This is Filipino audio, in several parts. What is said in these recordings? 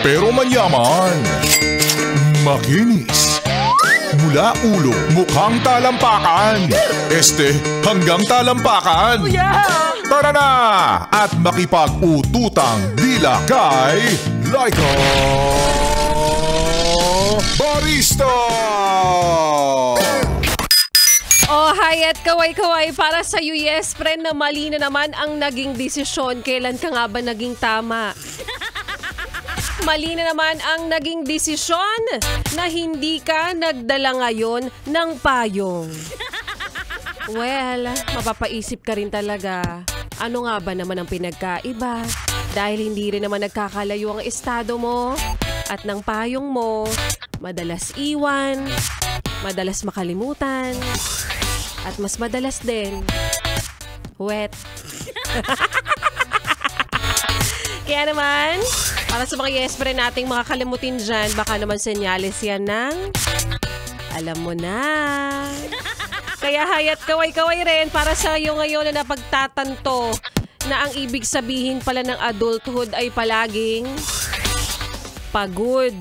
pero manyaman. Makinis. Mula ulo, mukhang talampakan. Hanggang talampakan. Tara na! At makipag-ututang dila kay Laika Barista! Oh, hi at kaway-kaway para sa iyo, yes, friend, na mali na naman ang naging desisyon. Kailan ka nga ba naging tama? Mali na naman ang naging desisyon na hindi ka nagdala ngayon ng payong. Well, mapapaisip ka rin talaga. Ano nga ba naman ang pinagkaiba? Dahil hindi rin naman nagkakalayo ang estado mo at ng payong mo, madalas iwan, madalas makalimutan, at mas madalas din, wet. Kaya naman, para sa mga yes friend nating makakalimutin dyan, baka naman senyales yan ng alam mo na. Kaya hayat kaway-kaway rin para sa iyo ngayon na napagtatanto na ang ibig sabihin pala ng adulthood ay palaging pagod.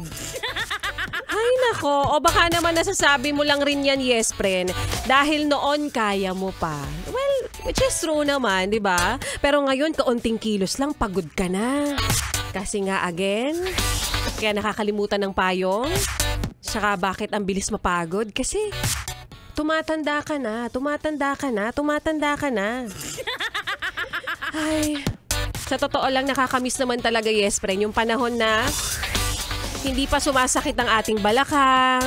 Ay nako, o baka naman nasasabi mo lang rin yan, yes friend, dahil noon kaya mo pa. Well, which is true naman, di ba? Pero ngayon, kaunting kilos lang, pagod ka na. Kasi nga again, kaya nakakalimutan ng payong. Saka bakit ang bilis mapagod? Kasi tumatanda ka na, tumatanda ka na, tumatanda ka na. Ay, sa totoo lang nakakamiss naman talaga, yes friend, yung panahon na hindi pa sumasakit ang ating balakang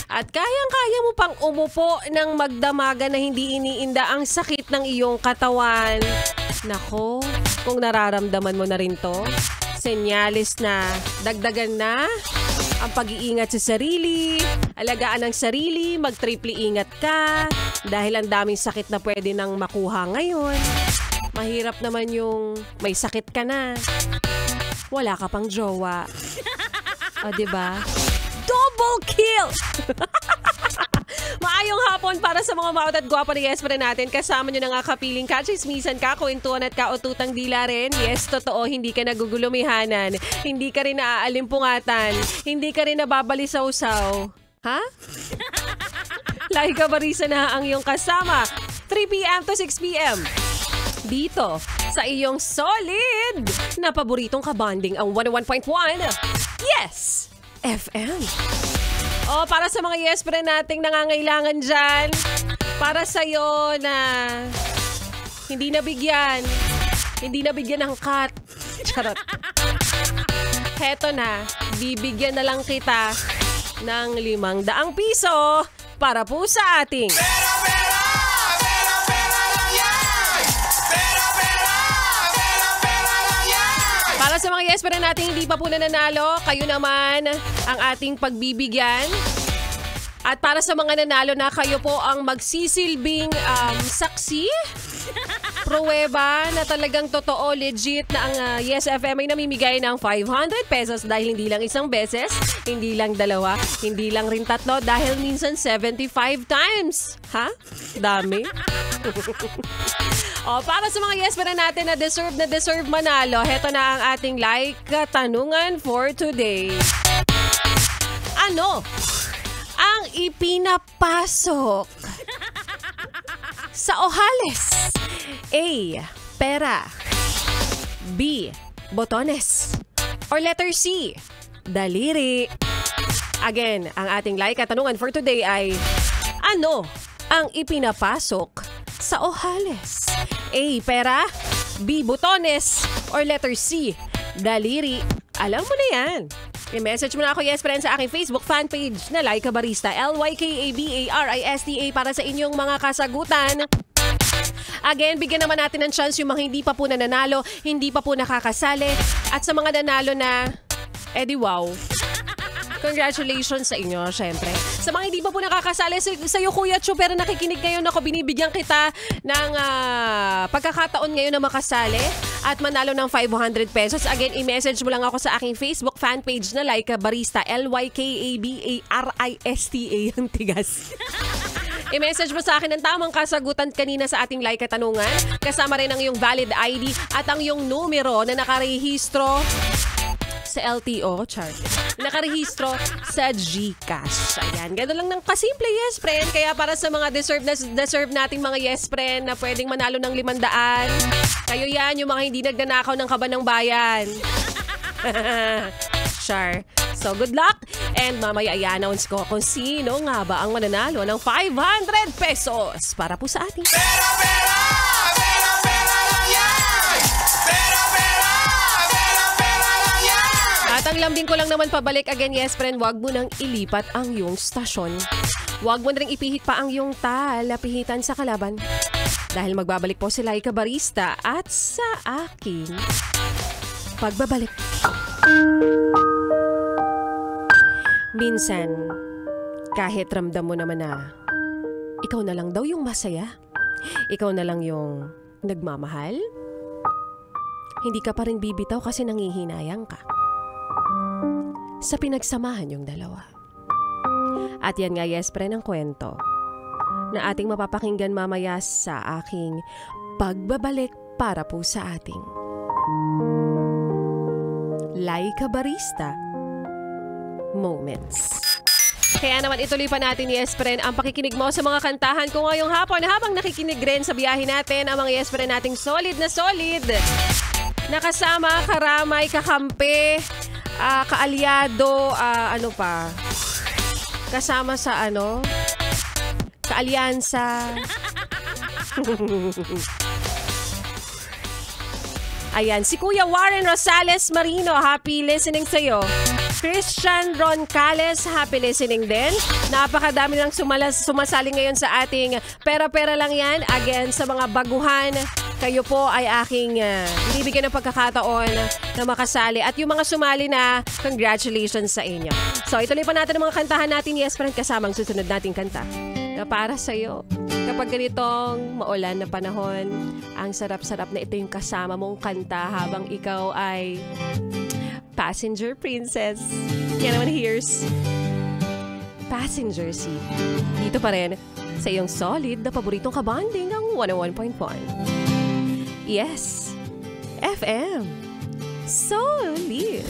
at kayang-kaya mo pang umupo ng magdamagan na hindi iniinda ang sakit ng iyong katawan. Nako, kung nararamdaman mo na rin to, senyales na dagdagan na ang pag-iingat sa sarili, alagaan ang sarili, mag-triple ingat ka dahil ang daming sakit na pwede nang makuha ngayon. Mahirap naman yung may sakit ka na, wala ka pang jowa. O, diba? Double kill! Maayong hapon para sa mga maot at gwapo na yes friend natin. Kasama nyo na nga kapiling ka, chismisan ka, kwentuhan at kaututang dila rin. Yes, totoo, hindi ka nagugulumihanan. Hindi ka rin naaaalimpungatan. Hindi ka rin nababalisaw-saw. Ha? Laika Barista na ang iyong kasama. 3 p.m. to 6 p.m. Dito sa iyong solid na paboritong kabanding ang 101.1 Yes FM. O, para sa mga yes friend nating nangangailangan dyan, para sa'yo na hindi nabigyan ng cut. Charot. Heto na, bibigyan na lang kita ng 500 piso para po sa ating para sa mga yes friend natin hindi pa po nananalo, kayo naman ang ating pagbibigyan. At para sa mga nanalo na, kayo po ang magsisilbing saksi, pruweba na talagang totoo, legit na ang Yes FM ay namimigay ng 500 pesos dahil hindi lang isang beses, hindi lang dalawa, hindi lang rin tatlo, dahil minsan 75 times. Ha? Dami. O, para sa mga yes pa natin na deserve manalo, heto na ang ating like katanungan for today. Ano ang ipinapasok sa ojales? A. Pera. B. Botones. Or letter C. Daliri. Again, ang ating like katanungan for today ay ano ang ipinapasok sa ojales? A. Pera. B. Botones. Or letter C. Daliri. Alam mo na yan. I-message mo na ako, yes friend, sa aking Facebook fan page na Laika Barista, LYKABARISTA, para sa inyong mga kasagutan. Again, bigyan naman natin ng chance yung mga hindi pa po nananalo, hindi pa po nakakasali. At sa mga nanalo na, edi wow. Congratulations sa inyo, syempre. Sa mga hindi pa po nakakasali, sa iyo Kuya Chu, pero nakikinig ngayon ako, binibigyan kita ng pagkakataon ngayon na makasali at manalo ng 500 pesos. Again, i-message mo lang ako sa aking Facebook fan page na Laika Barista, LYKABARISTA, ang tigas. I-message mo sa akin ang tamang kasagutan kanina sa ating like katanungan. Kasama rin ang iyong valid ID at ang iyong numero na nakarehistro sa LTO, char. Nakarehistro sa GCash. Ayan, gano'n lang ng kasimple, yes, friend. Kaya para sa mga deserve nating mga yes, friend, na pwedeng manalo ng 500, kayo yan, yung mga hindi nagnanakaw ng kaban ng bayan. Char. So, good luck. And mamaya i-announce ko kung sino nga ba ang mananalo ng 500 pesos para po sa ating. Pera lang yan! Pera lang yan! At ang lambing ko lang naman pabalik again, yes friend, wag mo nang ilipat ang iyong stasyon. Wag mo na rin ipihit pa ang iyong talapihitan sa kalaban. Dahil magbabalik po si Laika Barista at sa aking pagbabalik. Minsan, kahit ramdam mo naman na ikaw na lang daw yung masaya, ikaw na lang yung nagmamahal, hindi ka pa rin bibitaw kasi nangihinayang ka sa pinagsamahan yung dalawa. At yan nga, yes, pre, ng kwento na ating mapapakinggan mamaya sa aking pagbabalik para po sa ating Laika Barista Moments. Kaya naman ituloy pa natin, yes friend, ang pakikinig mo sa mga kantahan ko ngayong hapon habang nakikinig rin sa biyahe natin ang mga yes friend nating solid na solid. Nakasama, karamay, kakampi, kaalyado, ano pa? Kasama sa ano? Kaalyansa. Ayan, si Kuya Warren Rosales Marino, happy listening sa'yo. Christian Roncales, happy listening din. Napakadami lang sumasali ngayon sa ating pera-pera lang yan. Again, sa mga baguhan, kayo po ay aking binibigyan ng pagkakataon na makasali. At yung mga sumali na, congratulations sa inyo. So, ituloy pa natin ang mga kantahan natin, yes friend, kasama ang susunod nating kanta. Na para sa'yo, kapag ganitong maulan na panahon, ang sarap-sarap na ito yung kasama mong kanta habang ikaw ay passenger princess. Kaya naman here's Passenger Seat. Dito pa rin sa iyong solid na paboritong kabanding ng 101.1. Yes, FM. Solid.